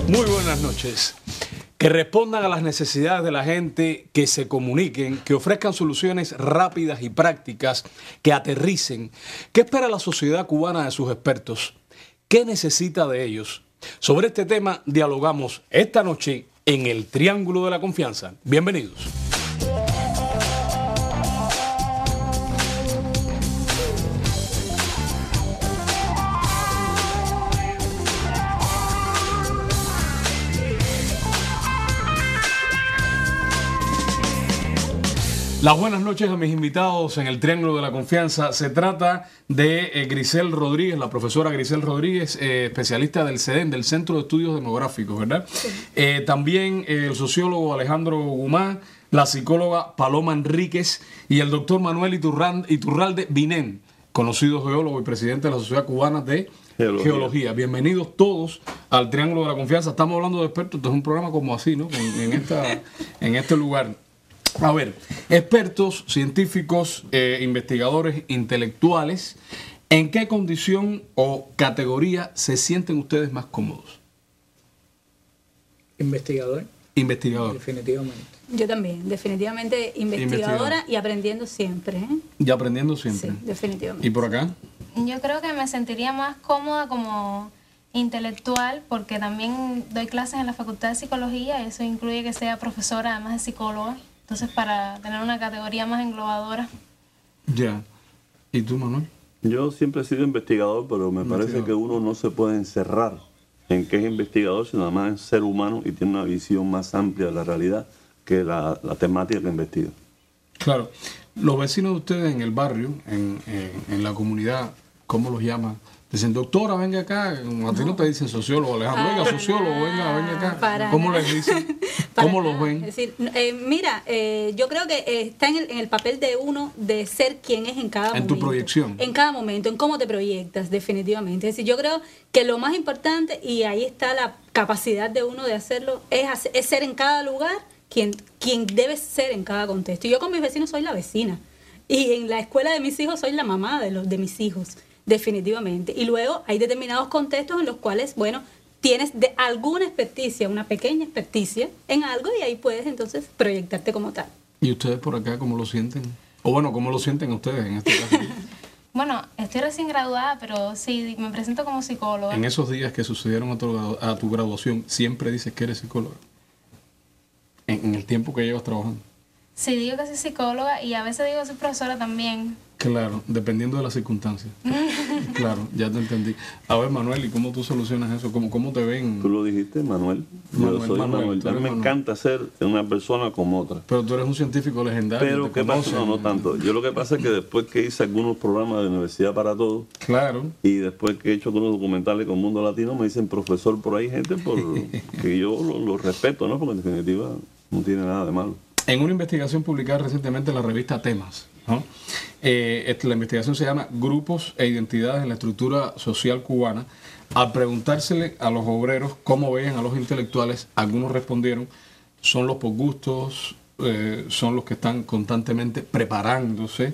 Muy buenas noches. Que respondan a las necesidades de la gente, que se comuniquen, que ofrezcan soluciones rápidas y prácticas, que aterricen. ¿Qué espera la sociedad cubana de sus expertos? ¿Qué necesita de ellos? Sobre este tema dialogamos esta noche en el Triángulo de la Confianza. Bienvenidos. Las buenas noches a mis invitados en el Triángulo de la Confianza. Se trata de Grisel Rodríguez, la profesora Grisel Rodríguez, especialista del CEDEN, del Centro de Estudios Demográficos, ¿verdad? Sí. También el sociólogo Alejandro Guzmán, la psicóloga Paloma Enríquez y el doctor Manuel Iturralde Vinén, conocido geólogo y presidente de la Sociedad Cubana de Geología. Bienvenidos todos al Triángulo de la Confianza. Estamos hablando de expertos, esto es un programa como así, ¿no? En este lugar. A ver, expertos, científicos, investigadores, intelectuales, ¿en qué condición o categoría se sienten ustedes más cómodos? Investigador. Investigador. Definitivamente. Yo también, definitivamente investigadora y aprendiendo siempre. Y aprendiendo siempre. Sí, definitivamente. ¿Y por acá? Yo creo que me sentiría más cómoda como intelectual, porque también doy clases en la Facultad de Psicología, y eso incluye que sea profesora además de psicóloga. Entonces, para tener una categoría más englobadora. Ya. ¿Y tú, Manuel? Yo siempre he sido investigador, pero me parece que uno no se puede encerrar en que es investigador, sino además es ser humano y tiene una visión más amplia de la realidad que la temática que investiga. Claro. Los vecinos de ustedes en el barrio, en la comunidad, ¿cómo los llaman? Dicen, doctora, venga acá. A ti no te dicen sociólogo, Alejandro. Venga, sociólogo, venga acá. ¿Cómo les dicen? ¿Cómo los ven? Es decir, mira, yo creo que está en el papel de uno de ser quien es en cada momento. En tu proyección. En cada momento, en cómo te proyectas, definitivamente. Es decir, yo creo que lo más importante, y ahí está la capacidad de uno de hacerlo, es ser en cada lugar quien debe ser en cada contexto. Y yo con mis vecinos soy la vecina. Y en la escuela de mis hijos soy la mamá de mis hijos. Definitivamente. Y luego hay determinados contextos en los cuales, bueno, tienes de alguna experticia, una pequeña experticia en algo, y ahí puedes entonces proyectarte como tal. ¿Y ustedes por acá cómo lo sienten? O bueno, ¿cómo lo sienten ustedes en este caso? Bueno, estoy recién graduada, pero sí, me presento como psicóloga. En esos días que sucedieron a tu graduación, ¿siempre dices que eres psicóloga? En el tiempo que llevas trabajando. Sí, digo que soy psicóloga y a veces digo que soy profesora también. Claro, dependiendo de las circunstancias. Claro, ya te entendí. A ver, Manuel, ¿y cómo tú solucionas eso? ¿Cómo te ven? Tú lo dijiste, Manuel. Yo soy Manuel. A mí me encanta ser una persona como otra. Pero tú eres un científico legendario. Pero ¿qué pasa? No tanto. Yo lo que pasa es que después que hice algunos programas de Universidad para Todos, claro, y después que he hecho algunos documentales con Mundo Latino, me dicen profesor por ahí, gente que yo lo respeto, ¿no? Porque en definitiva no tiene nada de malo. En una investigación publicada recientemente en la revista Temas, ¿no? La investigación se llama Grupos e Identidades en la Estructura Social Cubana. Al preguntársele a los obreros cómo veían a los intelectuales, algunos respondieron, son los por gustos, son los que están constantemente preparándose.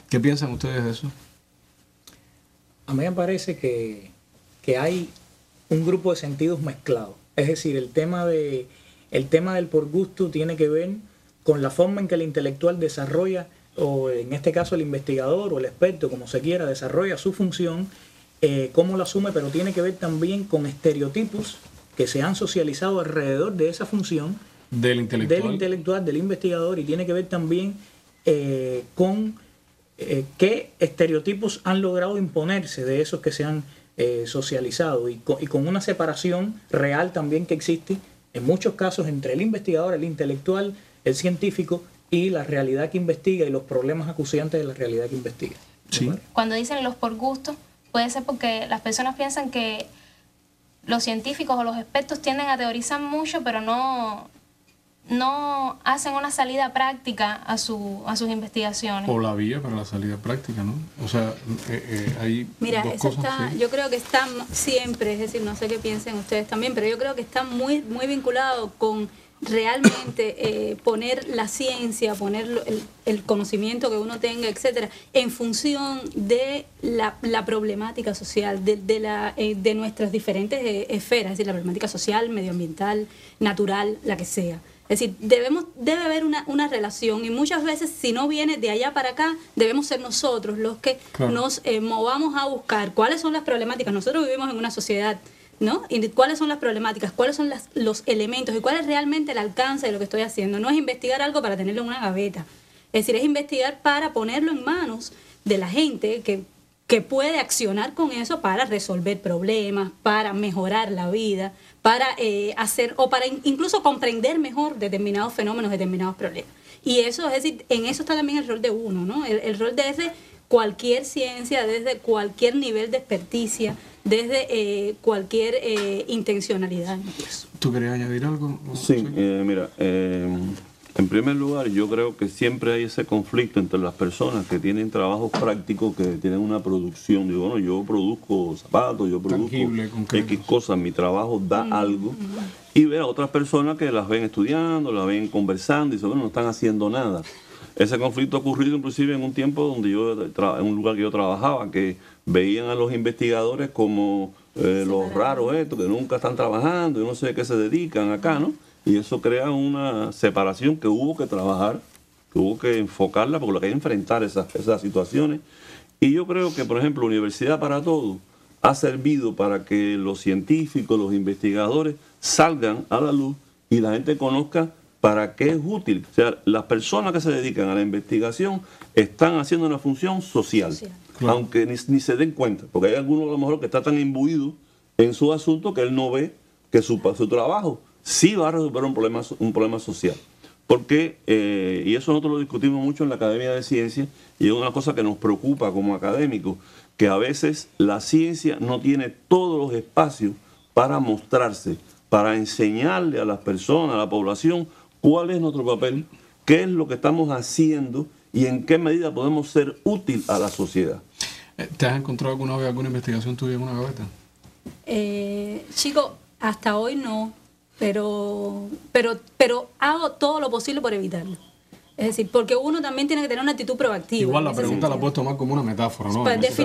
¿Qué piensan ustedes de eso? A mí me parece que hay un grupo de sentidos mezclados. Es decir, el tema del por gusto tiene que ver con la forma en que el intelectual desarrolla, o en este caso el investigador o el experto, como se quiera, desarrolla su función, cómo lo asume, pero tiene que ver también con estereotipos que se han socializado alrededor de esa función del intelectual, del investigador, y tiene que ver también con qué estereotipos han logrado imponerse de esos que se han socializado, y con una separación real también que existe en muchos casos entre el investigador, el intelectual, el científico, y la realidad que investiga y los problemas acuciantes de la realidad que investiga. Sí. Cuando dicen los por gusto, puede ser porque las personas piensan que los científicos o los expertos tienden a teorizar mucho, pero no hacen una salida práctica a sus investigaciones. O la vía para la salida práctica, ¿no? O sea, hay dos eso cosas. está, ¿sí? Yo creo que está siempre, es decir, no sé qué piensen ustedes también, pero yo creo que está muy, muy vinculado con realmente poner la ciencia, poner el conocimiento que uno tenga, etcétera, en función de la problemática social, de nuestras diferentes esferas, es decir, la problemática social, medioambiental, natural, la que sea. Es decir, debe haber una relación, y muchas veces, si no viene de allá para acá, debemos ser nosotros los que nos movamos a buscar cuáles son las problemáticas. Nosotros vivimos en una sociedad, ¿no? Y cuáles son las problemáticas, cuáles son los elementos y cuál es realmente el alcance de lo que estoy haciendo. No es investigar algo para tenerlo en una gaveta. Es decir, es investigar para ponerlo en manos de la gente que puede accionar con eso para resolver problemas, para mejorar la vida, para hacer o para incluso comprender mejor determinados fenómenos, determinados problemas. Y eso, es decir, en eso está también el rol de uno, ¿no? El rol desde cualquier ciencia, desde cualquier nivel de experticia, desde cualquier intencionalidad incluso. ¿Tú querías añadir algo? Sí, mira, en primer lugar, yo creo que siempre hay ese conflicto entre las personas que tienen trabajos prácticos, que tienen una producción. Digo, bueno, yo produzco zapatos, yo produzco X cosas, mi trabajo da algo. Y ver a otras personas que las ven estudiando, las ven conversando y dicen, bueno, no están haciendo nada. Ese conflicto ha ocurrido inclusive en un tiempo donde en un lugar que yo trabajaba, que veían a los investigadores como los raros estos, que nunca están trabajando y no sé a qué se dedican acá, ¿no? Y eso crea una separación que hubo que trabajar, que hubo que enfocarla, porque lo que hay que enfrentar esas situaciones. Y yo creo que, por ejemplo, Universidad para Todos ha servido para que los científicos, los investigadores salgan a la luz y la gente conozca para qué es útil. O sea, las personas que se dedican a la investigación están haciendo una función social, claro, aunque ni se den cuenta, porque hay algunos a lo mejor que está tan imbuido en su asunto que él no ve que su trabajo sí va a resolver un problema social. Porque, y eso nosotros lo discutimos mucho en la Academia de Ciencias, y es una cosa que nos preocupa como académicos, que a veces la ciencia no tiene todos los espacios para mostrarse, para enseñarle a las personas, a la población, cuál es nuestro papel, qué es lo que estamos haciendo y en qué medida podemos ser útil a la sociedad. ¿Te has encontrado alguna vez alguna investigación tuya en una gaveta? Chico, hasta hoy no. Pero hago todo lo posible por evitarlo. Es decir, porque uno también tiene que tener una actitud proactiva. Igual la pregunta la puedes tomar como una metáfora, ¿no? Pues sí,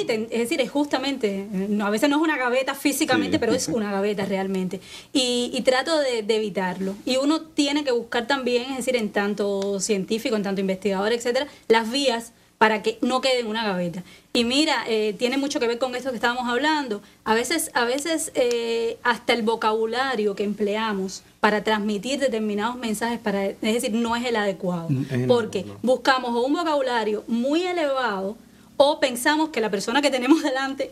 es decir, es justamente, a veces no es una gaveta físicamente, sí, pero es una gaveta realmente. Y trato de evitarlo. Y uno tiene que buscar también, es decir, en tanto científico, en tanto investigador, etcétera, las vías para que no quede en una gaveta. Y mira, tiene mucho que ver con esto que estábamos hablando. A veces hasta el vocabulario que empleamos para transmitir determinados mensajes, es decir, no es el adecuado. Porque buscamos o un vocabulario muy elevado o pensamos que la persona que tenemos delante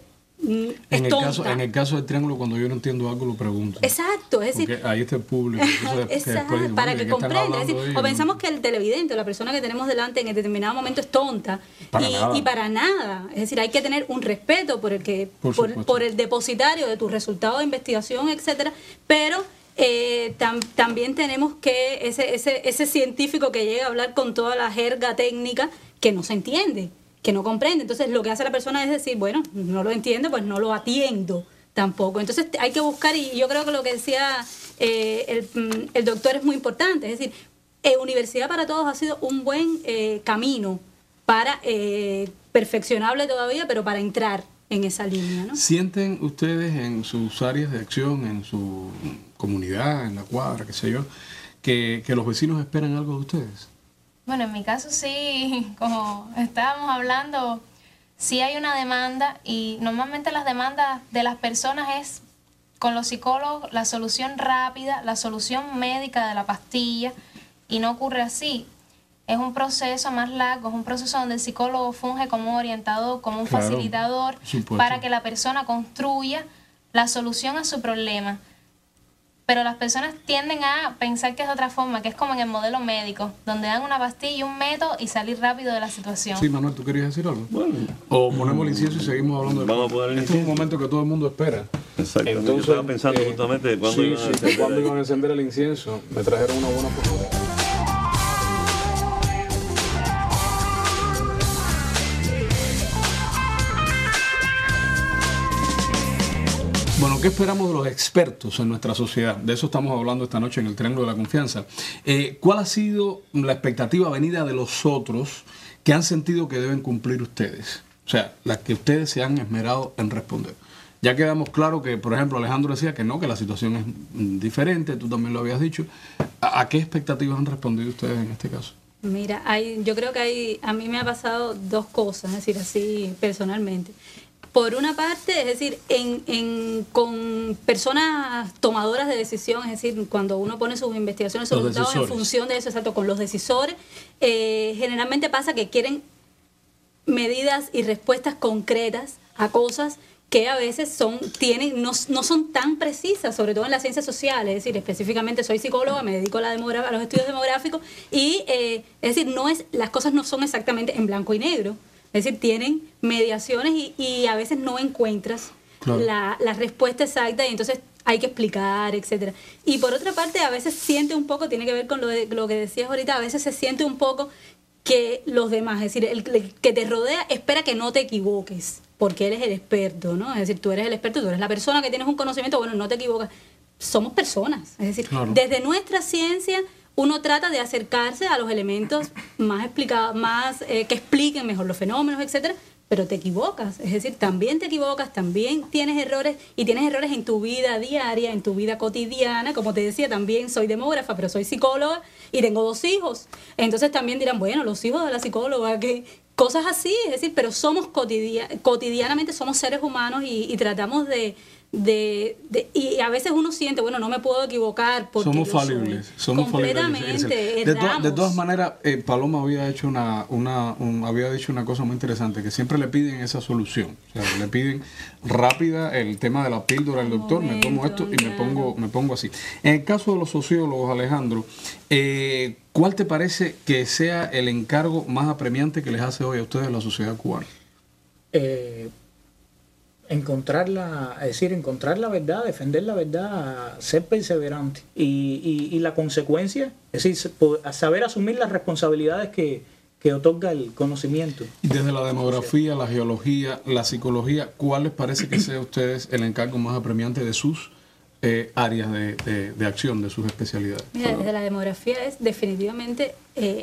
es tonta. En el caso del triángulo, cuando yo no entiendo algo, lo pregunto. Exacto, es decir, ahí está el público. Exacto, para que comprenda. Es decir, o pensamos que el televidente, la persona que tenemos delante en determinado momento es tonta. Y para nada. Es decir, hay que tener un respeto por el depositario de tu resultado de investigación, etcétera. Pero también tenemos que ese científico que llega a hablar con toda la jerga técnica que no se entiende, que no comprende. Entonces lo que hace la persona es decir, bueno, no lo entiendo, pues no lo atiendo tampoco. Entonces hay que buscar, y yo creo que lo que decía el doctor es muy importante. Es decir, Universidad para Todos ha sido un buen camino para, perfeccionable todavía, pero para entrar en esa línea, ¿no? ¿Sienten ustedes en sus áreas de acción, en su comunidad, en la cuadra, qué sé yo, que los vecinos esperan algo de ustedes? Bueno, en mi caso sí, como estábamos hablando, sí hay una demanda, y normalmente las demandas de las personas es con los psicólogos la solución rápida, la solución médica de la pastilla, y no ocurre así. Es un proceso más largo, es un proceso donde el psicólogo funge como orientador, como un facilitador, para que la persona construya la solución a su problema. Pero las personas tienden a pensar que es de otra forma, que es como en el modelo médico, donde dan una pastilla y un método y salir rápido de la situación. Sí, Manuel, ¿tú querías decir algo? Bueno. O ponemos el incienso y seguimos hablando de... Vamos a poner el incienso. Este es un momento que todo el mundo espera. Exacto. Entonces, yo estaba pensando justamente cuándo iban a encender el incienso. Me trajeron una buena oportunidad. Bueno, ¿qué esperamos de los expertos en nuestra sociedad? De eso estamos hablando esta noche en el Triángulo de la Confianza. ¿Cuál ha sido la expectativa venida de los otros que han sentido que deben cumplir ustedes? O sea, las que ustedes se han esmerado en responder. Ya quedamos claro que, por ejemplo, Alejandro decía que no, que la situación es diferente, tú también lo habías dicho. ¿A qué expectativas han respondido ustedes en este caso? Mira, yo creo que a mí me ha pasado dos cosas, es decir, así personalmente. Por una parte, es decir, con personas tomadoras de decisión, es decir, cuando uno pone sus investigaciones, sus resultados en función de eso, exacto, con los decisores, generalmente pasa que quieren medidas y respuestas concretas a cosas que a veces no son tan precisas, sobre todo en las ciencias sociales. Es decir, específicamente soy psicóloga, me dedico a los estudios demográficos y es decir, las cosas no son exactamente en blanco y negro. Es decir, tienen mediaciones y a veces no encuentras la respuesta exacta y entonces hay que explicar, etcétera. Y por otra parte, a veces siente un poco, tiene que ver con lo que decías ahorita, a veces se siente un poco que los demás, es decir, el que te rodea espera que no te equivoques, porque él es el experto, ¿no? Es decir, tú eres el experto, tú eres la persona que tienes un conocimiento, bueno, no te equivocas. Somos personas, es decir, desde nuestra ciencia uno trata de acercarse a los elementos más explicados, que expliquen mejor los fenómenos, etcétera, pero te equivocas, es decir, también te equivocas, también tienes errores y tienes errores en tu vida diaria, en tu vida cotidiana. Como te decía, también soy demógrafa, pero soy psicóloga y tengo 2 hijos. Entonces también dirán, bueno, los hijos de la psicóloga, que cosas así, es decir, pero somos cotidianamente somos seres humanos y tratamos y a veces uno siente, bueno, no me puedo equivocar porque somos falibles, completamente erramos. De todas maneras, Paloma había dicho una cosa muy interesante, que siempre le piden esa solución, o sea, le piden rápida el tema de la píldora al doctor, me tomo esto y me pongo así. En el caso de los sociólogos, Alejandro, ¿cuál te parece que sea el encargo más apremiante que les hace hoy a ustedes la sociedad cubana? Encontrar la verdad, defender la verdad, ser perseverante y la consecuencia, es decir, saber asumir las responsabilidades que otorga el conocimiento. Y desde la demografía, la geología, la psicología, ¿cuál les parece que sea a ustedes el encargo más apremiante de sus áreas de acción, de sus especialidades? Mira, desde la demografía es definitivamente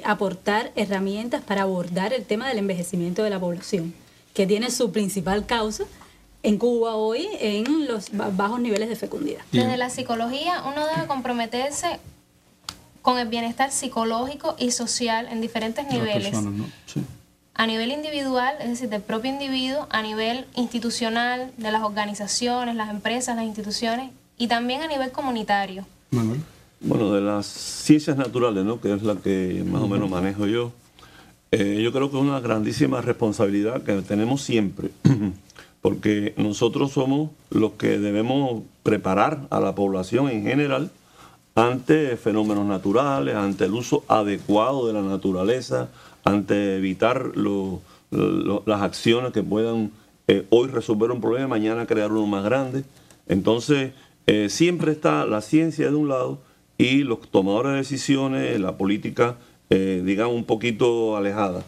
aportar herramientas para abordar el tema del envejecimiento de la población, que tiene su principal causa en Cuba hoy en los bajos niveles de fecundidad. Desde la psicología uno debe comprometerse con el bienestar psicológico y social en diferentes niveles. Personas, ¿no? Sí. A nivel individual, es decir, del propio individuo, a nivel institucional, de las organizaciones, las empresas, las instituciones y también a nivel comunitario. Manuel. Bueno, de las ciencias naturales, ¿no?, que es la que más o menos manejo yo creo que es una grandísima responsabilidad que tenemos siempre. Porque nosotros somos los que debemos preparar a la población en general ante fenómenos naturales, ante el uso adecuado de la naturaleza, ante evitar las acciones que puedan hoy resolver un problema, mañana crear uno más grande. Entonces, siempre está la ciencia de un lado y los tomadores de decisiones, la política, digamos, un poquito alejada.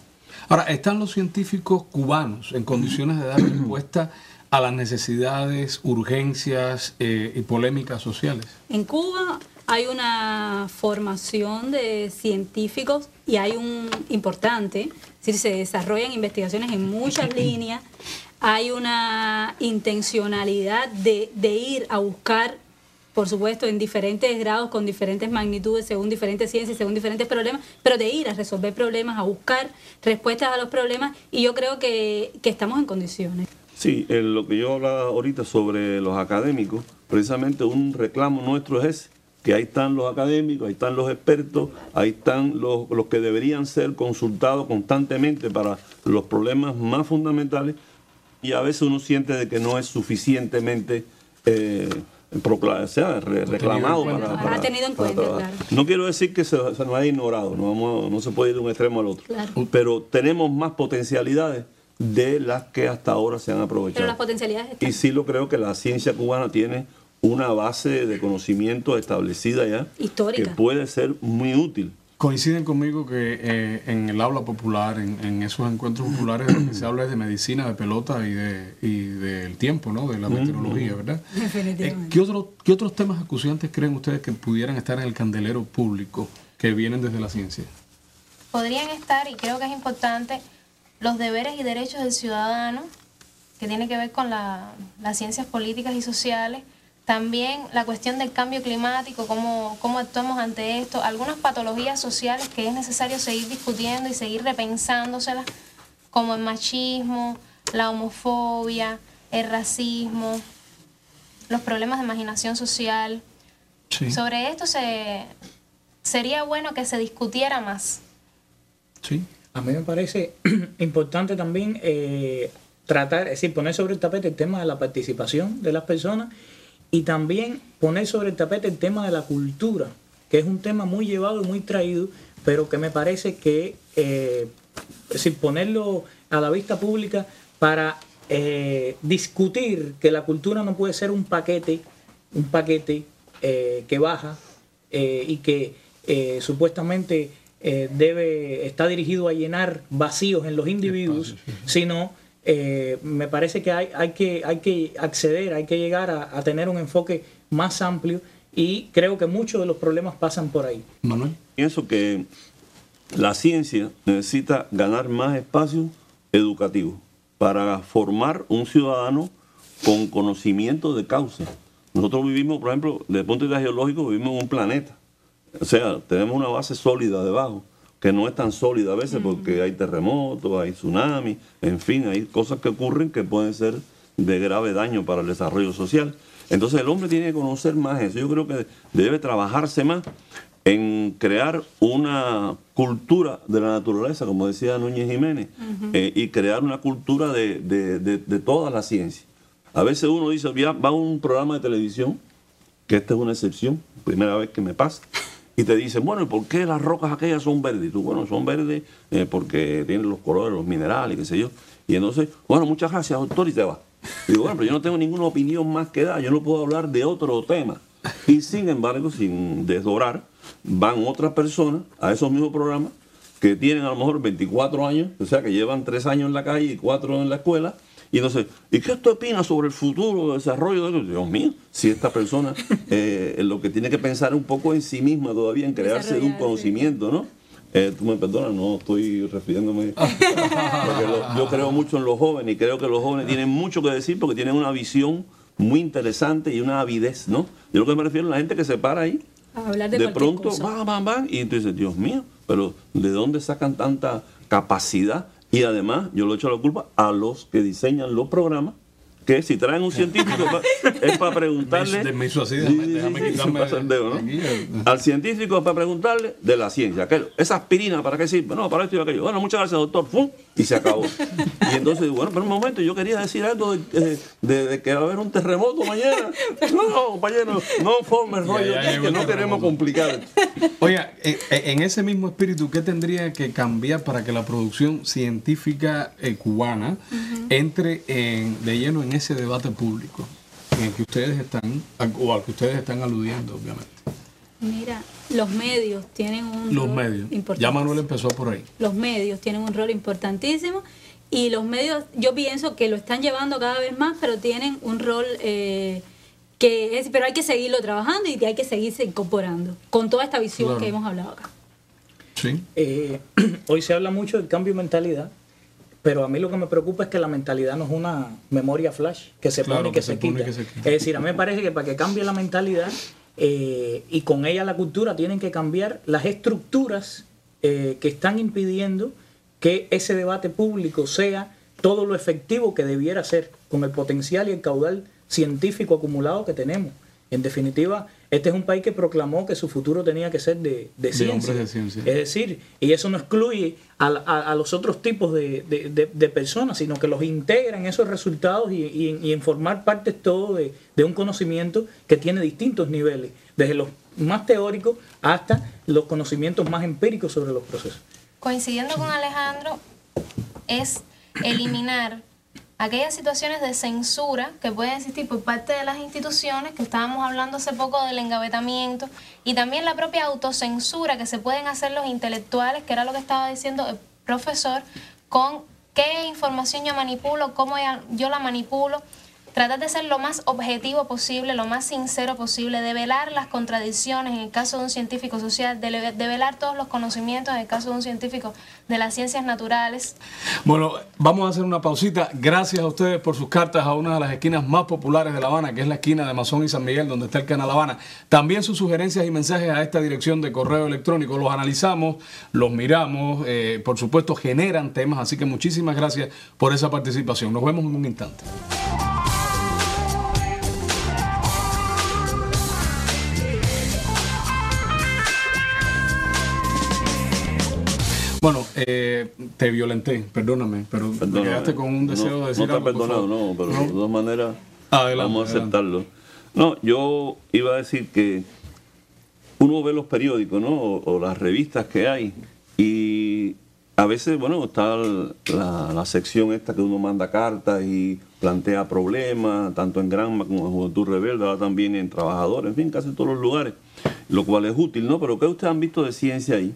Ahora, ¿están los científicos cubanos en condiciones de dar respuesta a las necesidades, urgencias y polémicas sociales? En Cuba hay una formación de científicos y hay un importante, es decir, se desarrollan investigaciones en muchas líneas, hay una intencionalidad de ir a buscar, por supuesto, en diferentes grados, con diferentes magnitudes, según diferentes ciencias, según diferentes problemas, pero de ir a resolver problemas, a buscar respuestas a los problemas, y yo creo que estamos en condiciones. Sí, lo que yo hablaba ahorita sobre los académicos, precisamente un reclamo nuestro es ese, que ahí están los académicos, ahí están los expertos, ahí están los que deberían ser consultados constantemente para los problemas más fundamentales, y a veces uno siente de que no es suficientemente reclamado para tenido en cuenta, claro. No quiero decir que se nos haya ignorado, no se puede ir de un extremo al otro, claro, pero tenemos más potencialidades de las que hasta ahora se han aprovechado. Pero las potencialidades están. Y sí lo creo que la ciencia cubana tiene una base de conocimiento establecida ya, histórica, que puede ser muy útil Coinciden conmigo que en el aula popular, en esos encuentros populares, de lo que se habla es de medicina, de pelota y del tiempo, ¿no? De la meteorología, ¿verdad? Definitivamente. ¿Qué otros temas acuciantes creen ustedes que pudieran estar en el candelero público que vienen desde la ciencia? Podrían estar, y creo que es importante, los deberes y derechos del ciudadano, que tiene que ver con las ciencias políticas y sociales. También la cuestión del cambio climático, cómo actuamos ante esto, algunas patologías sociales que es necesario seguir discutiendo y seguir repensándoselas, como el machismo, la homofobia, el racismo, los problemas de marginación social. Sí. Sobre esto sería bueno que se discutiera más. Sí. A mí me parece importante también tratar, es decir, poner sobre el tapete el tema de la participación de las personas y también poner sobre el tapete el tema de la cultura, que es un tema muy llevado y muy traído, pero que me parece que, es decir, ponerlo a la vista pública para discutir que la cultura no puede ser un paquete que baja y que supuestamente está dirigido a llenar vacíos en los individuos, sino me parece que hay que acceder, hay que llegar a tener un enfoque más amplio y creo que muchos de los problemas pasan por ahí. Manuel. Pienso que la ciencia necesita ganar más espacio educativo para formar un ciudadano con conocimiento de causa. Nosotros vivimos, por ejemplo, desde el punto de vista geológico, vivimos en un planeta. O sea, tenemos una base sólida debajo, que no es tan sólida a veces porque hay terremotos, hay tsunamis, en fin, hay cosas que ocurren que pueden ser de grave daño para el desarrollo social. Entonces el hombre tiene que conocer más eso. Yo creo que debe trabajarse más en crear una cultura de la naturaleza, como decía Núñez Jiménez, y crear una cultura de toda la ciencia. A veces uno dice, va a un programa de televisión, que esta es una excepción, primera vez que me pasa, y te dicen, bueno, ¿por qué las rocas aquellas son verdes? Y tú, bueno, son verdes porque tienen los colores, los minerales, qué sé yo. Y entonces, bueno, muchas gracias, doctor, y te va. Y digo, bueno, pero yo no tengo ninguna opinión más que dar, yo no puedo hablar de otro tema. Y sin embargo, sin desdorar, van otras personas a esos mismos programas que tienen a lo mejor 24 años, o sea, que llevan 3 años en la calle y 4 en la escuela. Y entonces, ¿y qué usted opina sobre el futuro desarrollo de eso? Dios mío, si esta persona lo que tiene que pensar un poco en sí misma todavía, en crearse de un conocimiento, ¿no? Tú me perdonas, no estoy refiriéndome, porque yo creo mucho en los jóvenes y creo que los jóvenes tienen mucho que decir porque tienen una visión muy interesante y una avidez, ¿no? Yo lo que me refiero a la gente que se para ahí, de pronto, van, y tú dices, Dios mío, pero ¿de dónde sacan tanta capacidad? Y además, yo le echo la culpa a los que diseñan los programas, que si traen un científico es para preguntarle... Me hizo así, déjame quitarme el dedo, ¿no? Al científico es para preguntarle de la ciencia. Esa aspirina, ¿para qué sirve? No, para esto y aquello. Bueno, muchas gracias, doctor. ¡Fum! Y se acabó. Y entonces, bueno, pero un momento, yo quería decir algo de que va a haber un terremoto mañana. No, compañero, no forme rollo, que no queremos complicar. Oiga, en ese mismo espíritu, ¿qué tendría que cambiar para que la producción científica cubana entre de lleno en ese debate público en el que ustedes están, o al que ustedes están aludiendo, obviamente? Mira, los medios tienen un rol importante. Ya Manuel empezó por ahí. Los medios tienen un rol importantísimo y los medios, yo pienso que lo están llevando cada vez más, pero tienen un rol pero hay que seguirlo trabajando y hay que seguirse incorporando con toda esta visión que hemos hablado acá. Sí. Hoy se habla mucho del cambio de mentalidad, pero a mí lo que me preocupa es que la mentalidad no es una memoria flash que se pone y que se quita. Es decir, a mí me parece que para que cambie la mentalidad y con ella la cultura, tienen que cambiar las estructuras que están impidiendo que ese debate público sea todo lo efectivo que debiera ser, con el potencial y el caudal científico acumulado que tenemos. En definitiva, este es un país que proclamó que su futuro tenía que ser de ciencia. De ciencia. Es decir, y eso no excluye a los otros tipos de personas, sino que los integra en esos resultados y en formar parte todo de un conocimiento que tiene distintos niveles, desde los más teóricos hasta los conocimientos más empíricos sobre los procesos. Coincidiendo con Alejandro, es eliminar aquellas situaciones de censura que pueden existir por parte de las instituciones, que estábamos hablando hace poco del engavetamiento, y también la propia autocensura que se pueden hacer los intelectuales, que era lo que estaba diciendo el profesor, con qué información yo manipulo, cómo yo la manipulo. Tratar de ser lo más objetivo posible, lo más sincero posible, de velar las contradicciones en el caso de un científico social, de velar todos los conocimientos en el caso de un científico de las ciencias naturales. Bueno, vamos a hacer una pausita. Gracias a ustedes por sus cartas a una de las esquinas más populares de La Habana, que es la esquina de Masón y San Miguel, donde está el Canal La Habana. También sus sugerencias y mensajes a esta dirección de correo electrónico. Los analizamos, los miramos, por supuesto generan temas, así que muchísimas gracias por esa participación. Nos vemos en un instante. Bueno, te violenté, perdóname, pero me quedaste con un deseo de decir algo. No te he perdonado, no, pero de todas maneras vamos a aceptarlo. No, yo iba a decir que uno ve los periódicos, ¿no? O las revistas que hay, y a veces, bueno, está la sección esta que uno manda cartas y plantea problemas, tanto en Granma como en Juventud Rebelde, ahora también en Trabajadores, en fin, casi en todos los lugares, lo cual es útil, ¿no? Pero ¿qué ustedes han visto de ciencia ahí?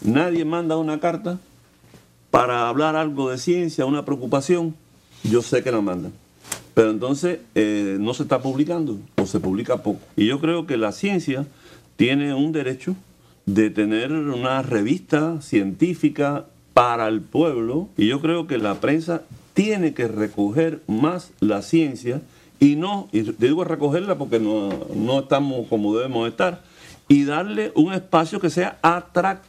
Nadie manda una carta para hablar algo de ciencia, una preocupación. Yo sé que la mandan. Pero entonces no se está publicando o se publica poco. Y yo creo que la ciencia tiene un derecho de tener una revista científica para el pueblo. Y yo creo que la prensa tiene que recoger más la ciencia y digo recogerla porque no estamos como debemos estar, y darle un espacio que sea atractivo.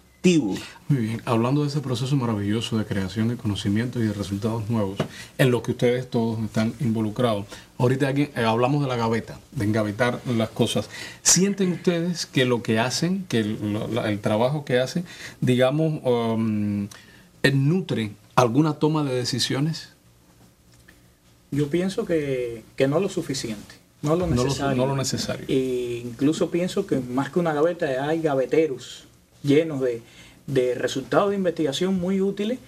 Muy bien, hablando de ese proceso maravilloso de creación de conocimientos y de resultados nuevos en los que ustedes todos están involucrados. Ahorita aquí hablamos de la gaveta, de engavetar las cosas. ¿Sienten ustedes que lo que hacen, que el trabajo que hacen, digamos, nutre alguna toma de decisiones? Yo pienso que no lo suficiente, no lo necesario. No lo necesario. E incluso pienso que más que una gaveta hay gaveteros llenos de resultados de investigación muy útiles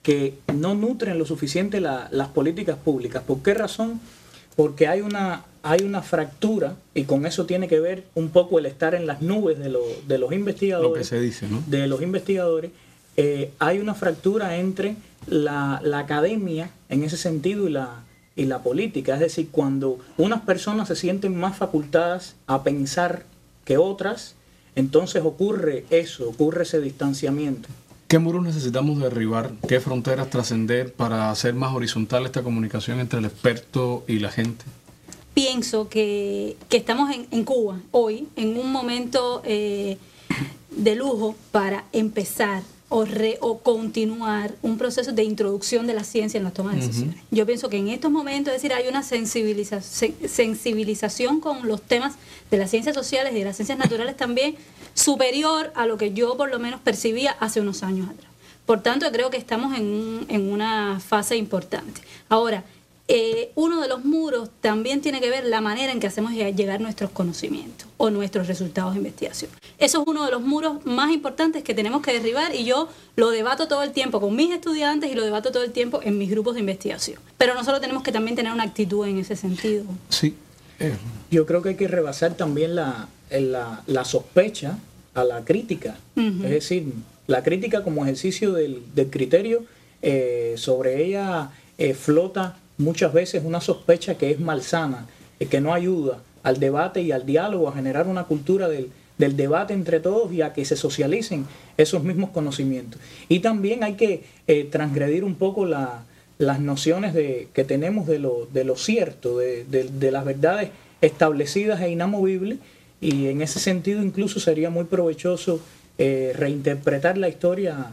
que no nutren lo suficiente las políticas públicas. ¿Por qué razón? Porque hay una fractura, y con eso tiene que ver un poco el estar en las nubes de los investigadores. Lo que se dice, ¿no? De los investigadores. Hay una fractura entre la academia en ese sentido y la política. Es decir, cuando unas personas se sienten más facultadas a pensar que otras, entonces ocurre ese distanciamiento. ¿Qué muros necesitamos derribar? ¿Qué fronteras trascender para hacer más horizontal esta comunicación entre el experto y la gente? Pienso que estamos en Cuba hoy, en un momento de lujo para empezar o continuar un proceso de introducción de la ciencia en las tomas de decisiones. Yo pienso que en estos momentos, es decir, hay una sensibilización con los temas de las ciencias sociales y de las ciencias naturales también, superior a lo que yo por lo menos percibía hace unos años atrás. Por tanto, creo que estamos en una fase importante. Ahora, uno de los muros también tiene que ver la manera en que hacemos llegar nuestros conocimientos o nuestros resultados de investigación. Eso es uno de los muros más importantes que tenemos que derribar, y yo lo debato todo el tiempo con mis estudiantes y lo debato todo el tiempo en mis grupos de investigación. Pero nosotros tenemos que también tener una actitud en ese sentido. Sí. Yo creo que hay que rebasar también la sospecha a la crítica. Es decir, la crítica como ejercicio del criterio, sobre ella flota muchas veces una sospecha que es malsana, que no ayuda al debate y al diálogo, a generar una cultura del debate entre todos y a que se socialicen esos mismos conocimientos. Y también hay que transgredir un poco las nociones que tenemos de lo cierto, de las verdades establecidas e inamovibles, y en ese sentido incluso sería muy provechoso reinterpretar la historia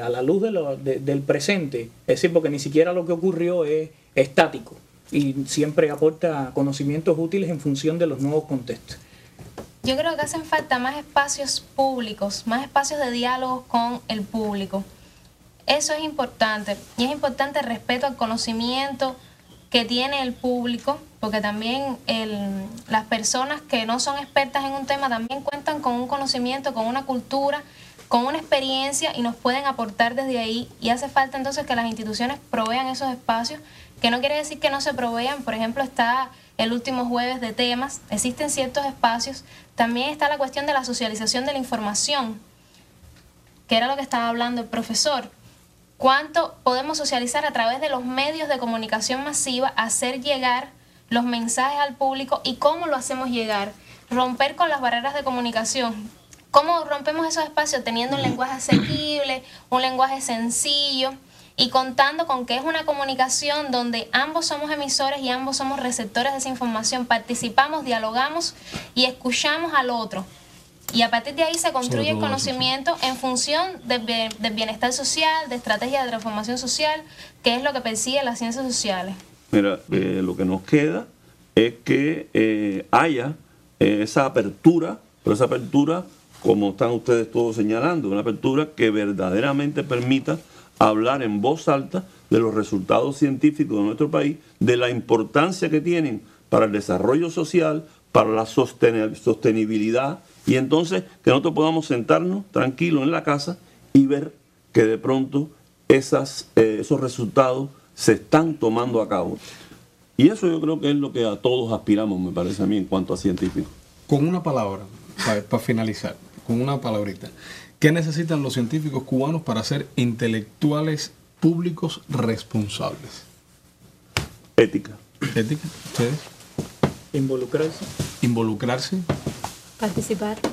a la luz del presente, es decir, porque ni siquiera lo que ocurrió es estático y siempre aporta conocimientos útiles en función de los nuevos contextos. Yo creo que hacen falta más espacios públicos, más espacios de diálogo con el público. Eso es importante, y es importante el respeto al conocimiento que tiene el público, porque también las personas que no son expertas en un tema también cuentan con un conocimiento, con una cultura, con una experiencia, y nos pueden aportar desde ahí, y hace falta entonces que las instituciones provean esos espacios que no quiere decir que no se provean. Por ejemplo, está el último jueves de temas, existen ciertos espacios. También está la cuestión de la socialización de la información, que era lo que estaba hablando el profesor. ¿Cuánto podemos socializar a través de los medios de comunicación masiva, hacer llegar los mensajes al público y cómo lo hacemos llegar? Romper con las barreras de comunicación. ¿Cómo rompemos esos espacios? Teniendo un lenguaje asequible, un lenguaje sencillo y contando con que es una comunicación donde ambos somos emisores y ambos somos receptores de esa información. Participamos, dialogamos y escuchamos al otro. Y a partir de ahí se construye el conocimiento en función del bienestar social, de estrategias de transformación social, que es lo que persigue las ciencias sociales. Mira, lo que nos queda es que haya esa apertura, pero esa apertura, como están ustedes todos señalando, una apertura que verdaderamente permita hablar en voz alta de los resultados científicos de nuestro país, de la importancia que tienen para el desarrollo social, para la sostenibilidad, y entonces que nosotros podamos sentarnos tranquilos en la casa y ver que de pronto esos resultados se están tomando a cabo. Y eso yo creo que es lo que a todos aspiramos, me parece a mí, en cuanto a científicos. Con una palabra, para finalizar, con una palabrita, ¿qué necesitan los científicos cubanos para ser intelectuales públicos responsables? Ética. ¿Ética? ¿Ustedes? Involucrarse. Involucrarse.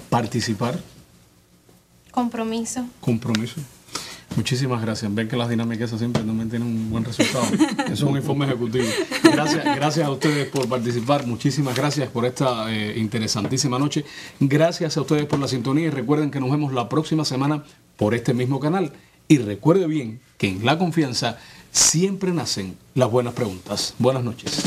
Participar. Compromiso. Muchísimas gracias. Ven que las dinámicas siempre también tienen un buen resultado. Eso es un informe ejecutivo. Gracias a ustedes por participar. Muchísimas gracias por esta interesantísima noche. Gracias a ustedes por la sintonía y recuerden que nos vemos la próxima semana por este mismo canal. Y recuerde bien que en La Confianza siempre nacen las buenas preguntas. Buenas noches.